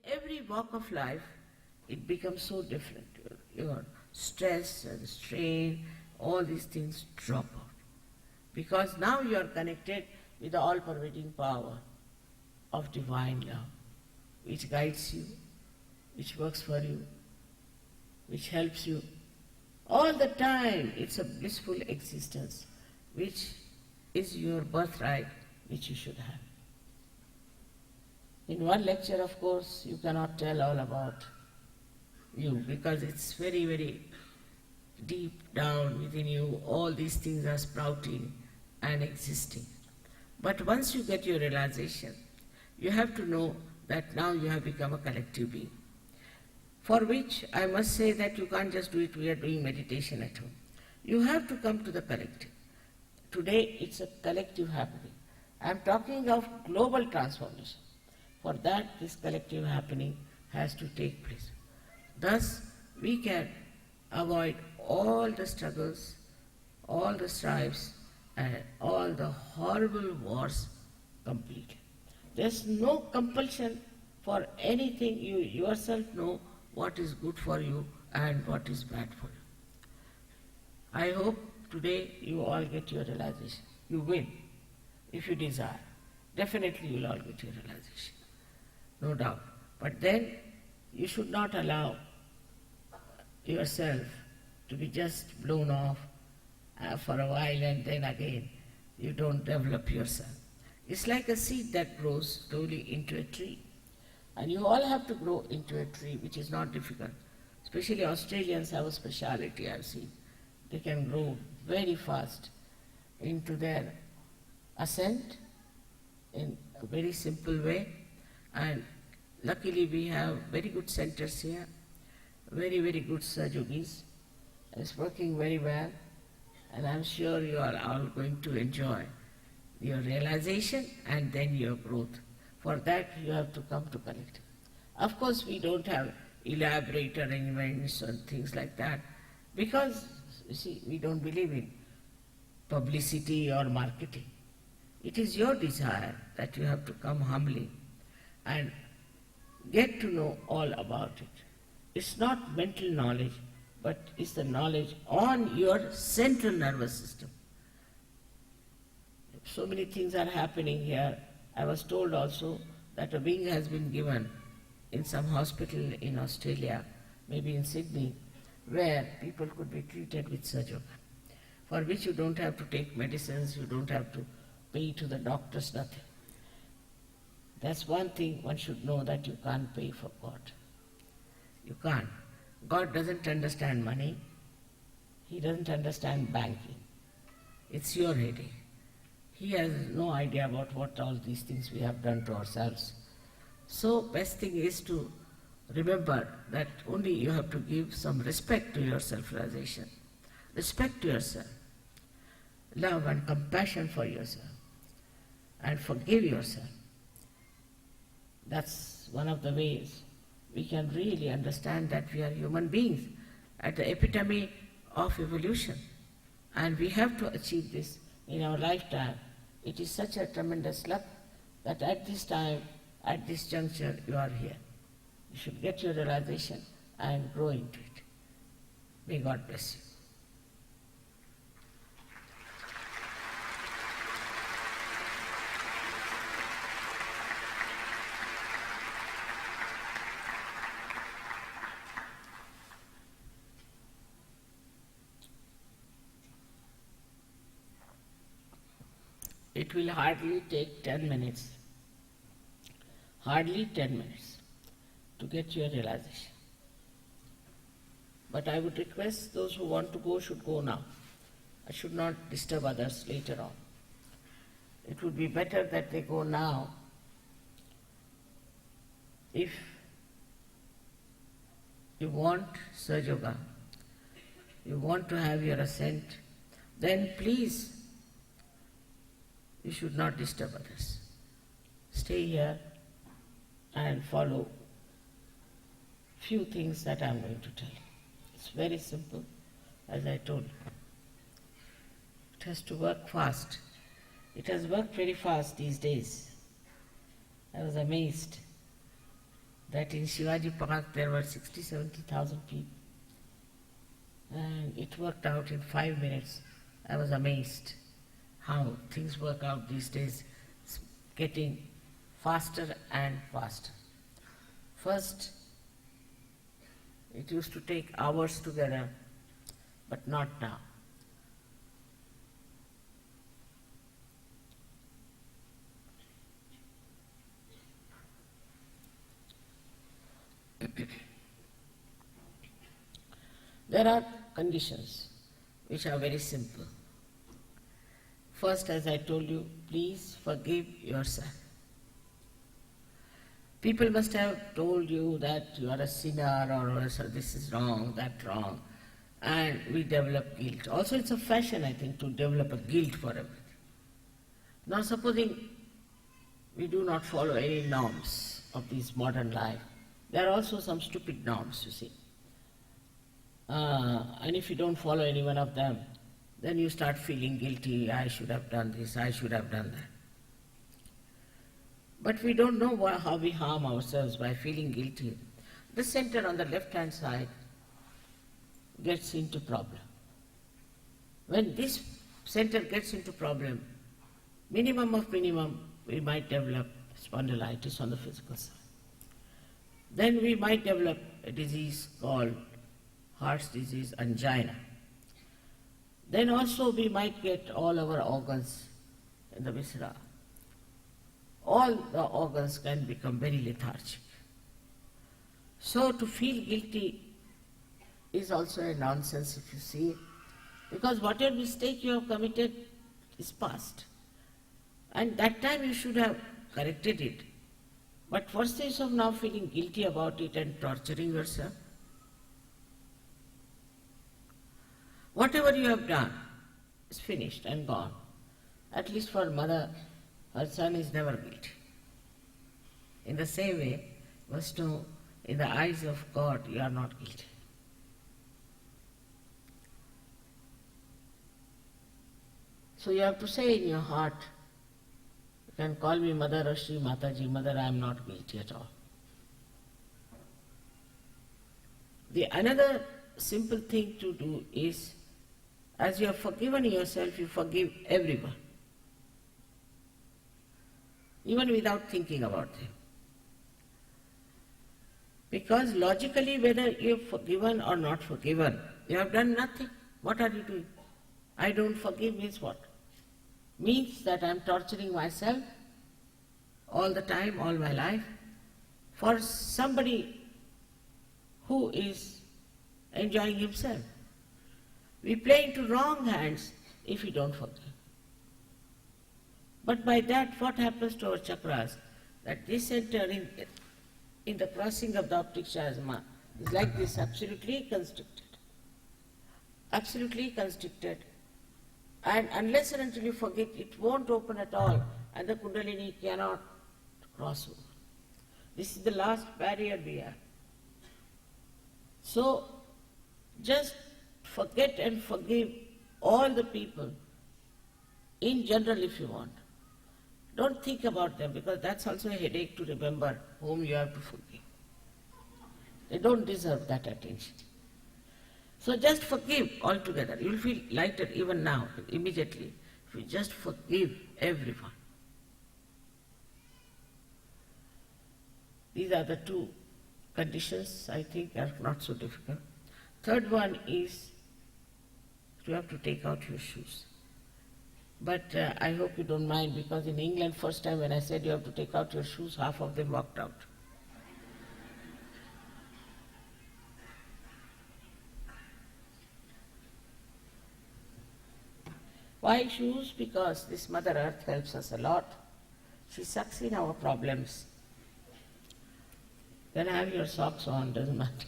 every walk of life, it becomes so different. Your stress and strain, all these things drop out. Because now you are connected with the all-pervading power of divine love, which guides you, which works for you, which helps you. All the time, it's a blissful existence, which is your birthright, which you should have. In one lecture, of course, you cannot tell all about you, because it's very, very deep down within you. All these things are sprouting and existing. But once you get your realization, you have to know that now you have become a collective being. For which I must say that you can't just do it, we are doing meditation at home. You have to come to the collective. Today it's a collective happening. I'm talking of global transformation. For that, this collective happening has to take place. Thus, we can avoid all the struggles, all the strifes, and all the horrible wars completely. There's no compulsion for anything. You yourself know what is good for you and what is bad for you. I hope today you all get your realization. You will, if you desire. Definitely you will all get your realization. No doubt. But then you should not allow yourself to be just blown off for a while and then again you don't develop yourself. It's like a seed that grows slowly into a tree. And you all have to grow into a tree, which is not difficult. Especially Australians have a speciality, I've seen. They can grow very fast into their ascent in a very simple way. And luckily we have very good centers here, very, very good Sahajogis. It's working very well, and I'm sure you are all going to enjoy your realization and then your growth. For that you have to come to collective. Of course we don't have elaborate arrangements and things like that, because you see, we don't believe in publicity or marketing. It is your desire that you have to come humbly and get to know all about it. It's not mental knowledge, but it's the knowledge on your central nervous system. So many things are happening here. I was told also that a wing has been given in some hospital in Australia, maybe in Sydney, where people could be treated with Sahaja, for which you don't have to take medicines, you don't have to pay to the doctors, nothing. That's one thing one should know, that you can't pay for God. You can't. God doesn't understand money. He doesn't understand banking. It's your headache. He has no idea about what all these things we have done to ourselves. So best thing is to remember that only you have to give some respect to your self-realization, respect to yourself, love and compassion for yourself, and forgive yourself. That's one of the ways we can really understand that we are human beings at the epitome of evolution, and we have to achieve this in our lifetime. It is such a tremendous luck that at this time, at this juncture, you are here. You should get your realization and grow into it. May God bless you. It will hardly take 10 minutes, hardly 10 minutes to get your realization. But I would request those who want to go should go now. I should not disturb others later on. It would be better that they go now. If you want Sahaja Yoga, you want to have your ascent, then please, you should not disturb others. Stay here and follow few things that I am going to tell you. It's very simple, as I told you. It has to work fast. It has worked very fast these days. I was amazed that in Shivaji Park there were 60, 70,000 people. And it worked out in 5 minutes. I was amazed how things work out these days. It's getting faster and faster. First, it used to take hours together, but not now. There are conditions which are very simple. First, as I told you, please forgive yourself. People must have told you that you are a sinner or this is wrong, that wrong, and we develop guilt. Also, it's a fashion, I think, to develop a guilt for everything. Now, supposing we do not follow any norms of this modern life, there are also some stupid norms, you see. And if you don't follow any one of them, then you start feeling guilty, I should have done this, I should have done that. But we don't know how we harm ourselves by feeling guilty. The center on the left-hand side gets into problem. When this center gets into problem, minimum of minimum, we might develop spondylitis on the physical side. Then we might develop a disease called heart disease, angina. Then also we might get all our organs in the viscera. All the organs can become very lethargic. So to feel guilty is also a nonsense if you see it, because whatever mistake you have committed is past. And that time you should have corrected it. But what's the use of now feeling guilty about it and torturing yourself? Whatever you have done is finished and gone. At least for mother, her son is never guilty. In the same way, you must know, in the eyes of God, you are not guilty. So you have to say in your heart, you can call me Mother or Shri Mataji, Mother, I am not guilty at all. The another simple thing to do is, as you have forgiven yourself, you forgive everyone, even without thinking about them. Because logically, whether you have forgiven or not forgiven, you have done nothing. What are you doing? I don't forgive means what? Means that I am torturing myself all the time, all my life, for somebody who is enjoying himself. We play into wrong hands if we don't forgive. But by that, what happens to our chakras? That this center in the crossing of the optic chiasma is like this, absolutely constricted. Absolutely constricted. And unless and until you forget, it won't open at all, and the Kundalini cannot cross over. This is the last barrier we have. So, just forget and forgive all the people, in general if you want. Don't think about them, because that's also a headache to remember whom you have to forgive. They don't deserve that attention. So just forgive altogether. You will feel lighter even now, immediately, if you just forgive everyone. These are the two conditions, I think, are not so difficult. Third one is you have to take out your shoes. But I hope you don't mind, because in England, first time when I said you have to take out your shoes, half of them walked out. Why shoes? Because this Mother Earth helps us a lot. She sucks in our problems. Then have your socks on, doesn't matter.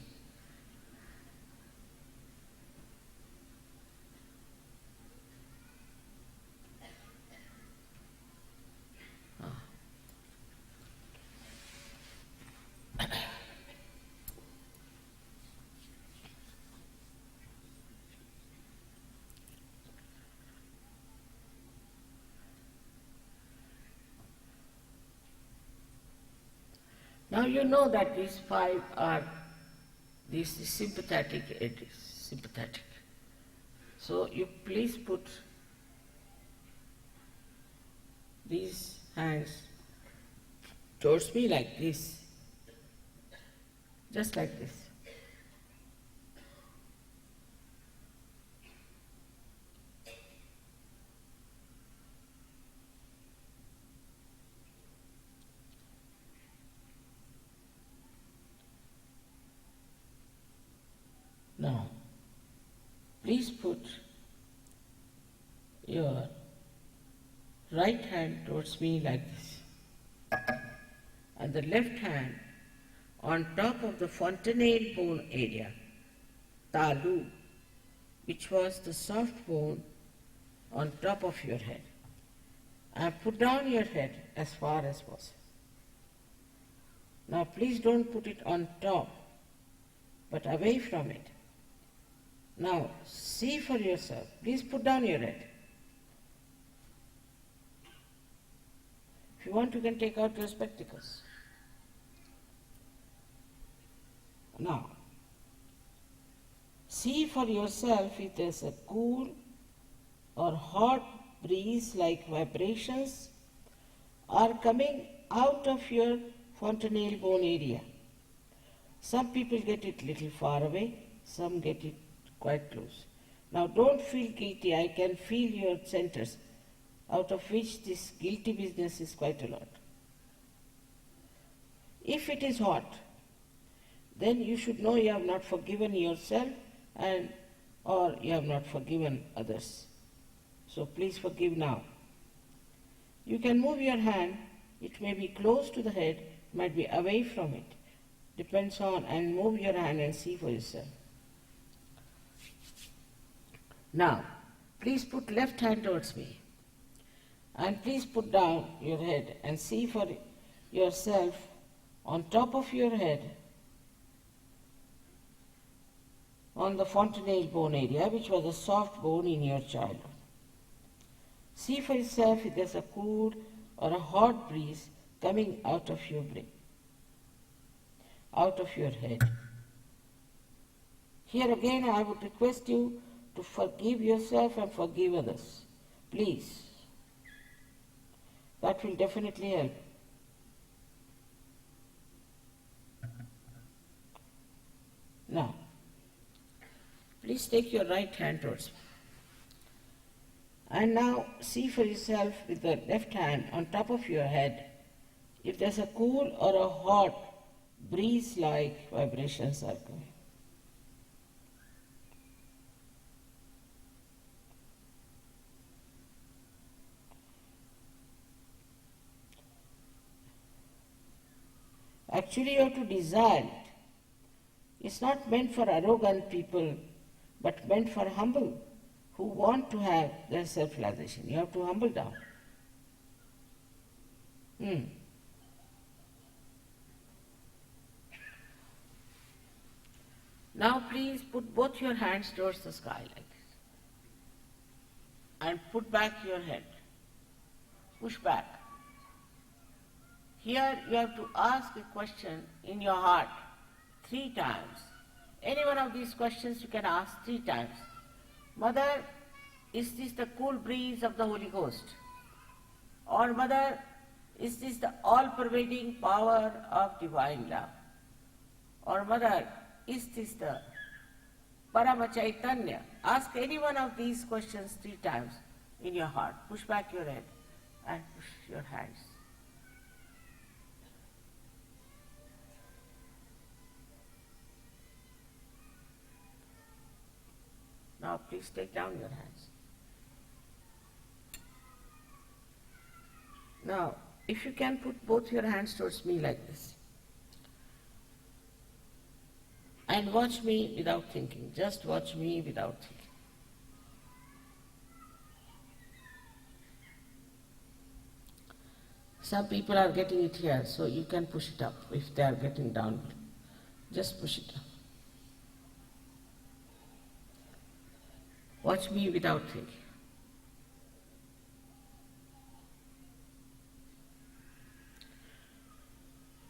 Now you know that these five are these sympathetic edges, sympathetic. So you please put these hands towards me like this, just like this. Now, please put your right hand towards me like this, and the left hand on top of the fontanelle bone area, talu, which was the soft bone on top of your head, and put down your head as far as possible. Now please don't put it on top, but away from it. Now see for yourself. Please put down your head. If you want, you can take out your spectacles. Now, see for yourself if there's a cool or hot breeze like vibrations are coming out of your fontanelle bone area. Some people get it little far away, some get it quite close. Now don't feel guilty. I can feel your centers, out of which this guilty business is quite a lot. If it is hot, then you should know you have not forgiven yourself or you have not forgiven others. So please forgive now. You can move your hand. It may be close to the head, might be away from it. Depends on, and move your hand and see for yourself. Now, please put left hand towards me. And please put down your head and see for yourself on top of your head on the fontanelle bone area, which was a soft bone in your childhood. See for yourself if there's a cool or a hot breeze coming out of your brain, out of your head. Here again I would request you to forgive yourself and forgive others. Please. That will definitely help. Now, please take your right hand towards me. And now see for yourself with the left hand on top of your head if there's a cool or a hot breeze-like vibrations are coming. Actually, you have to desire it. It's not meant for arrogant people, but meant for humble, who want to have their self-realization. You have to humble down. Now please put both your hands towards the sky like this. And put back your head. Push back. Here you have to ask a question in your heart 3 times. Any one of these questions you can ask 3 times. Mother, is this the cool breeze of the Holy Ghost? Or Mother, is this the all-pervading power of divine love? Or Mother, is this the Parama Chaitanya? Ask any one of these questions 3 times in your heart. Push back your head and push your hands. Now please take down your hands. Now, if you can put both your hands towards me like this. And watch me without thinking. Just watch me without thinking. Some people are getting it here, so you can push it up if they are getting down. Just push it up. Watch me without thinking.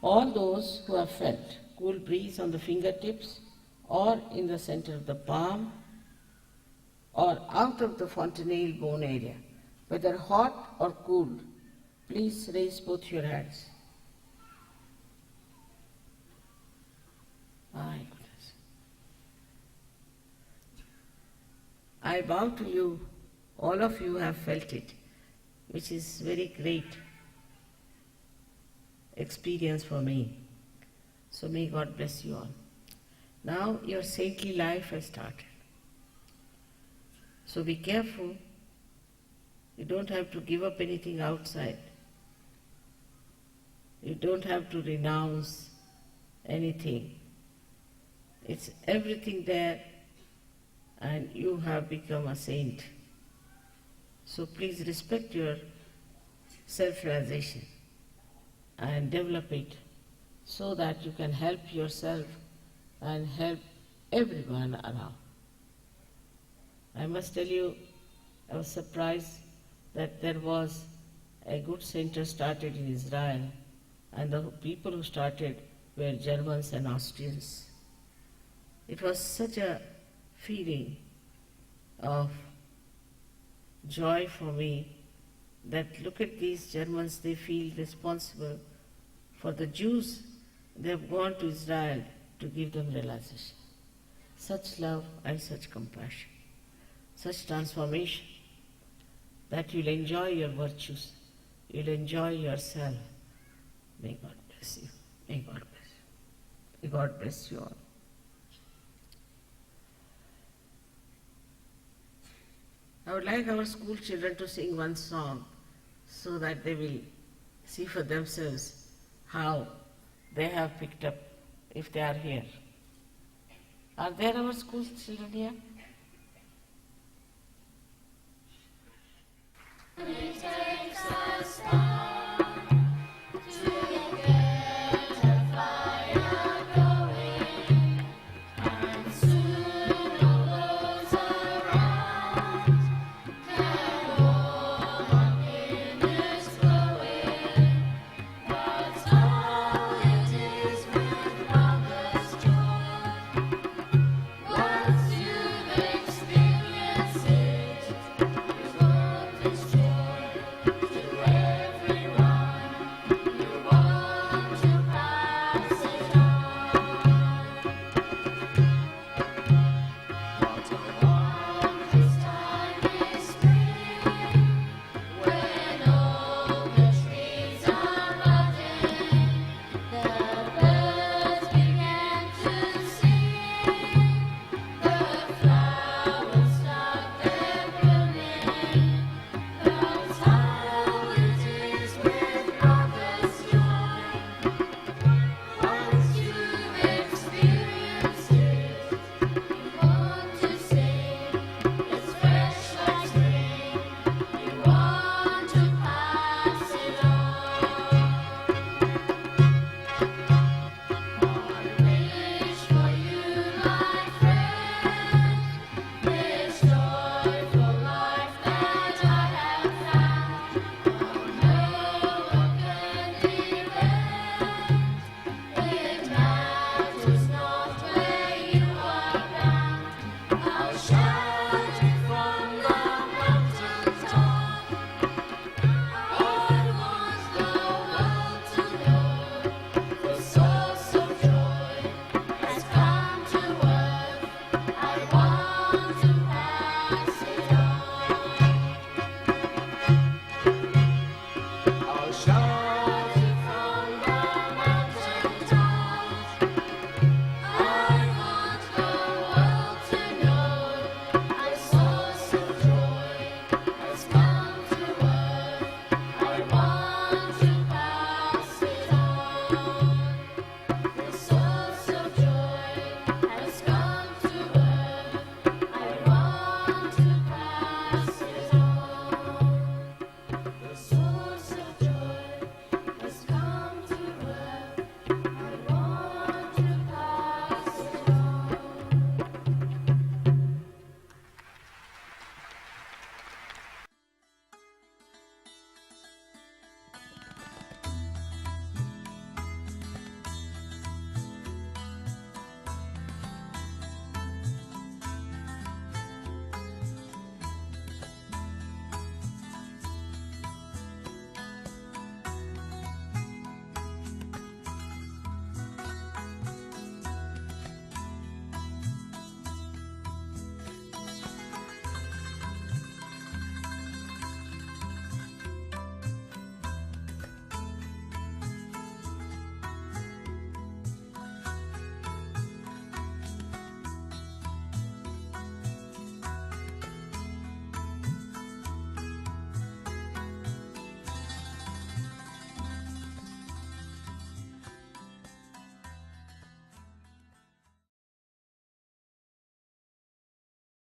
All those who have felt cool breeze on the fingertips or in the center of the palm or out of the fontanelle bone area, whether hot or cool, please raise both your hands. My goodness. I bow to you, all of you have felt it, which is very great experience for me. So may God bless you all. Now your saintly life has started. So be careful. You don't have to give up anything outside. You don't have to renounce anything. It's everything there, and you have become a saint. So please respect your self-realization and develop it so that you can help yourself and help everyone around. I must tell you, I was surprised that there was a good center started in Israel, and the people who started were Germans and Austrians. It was such a feeling of joy for me that look at these Germans, they feel responsible for the Jews. They have gone to Israel to give them realization. Such love and such compassion, such transformation that you'll enjoy your virtues, you'll enjoy yourself. May God bless you. May God bless you. May God bless you all. I would like our school children to sing one song so that they will see for themselves how they have picked up if they are here. Are there our school children here?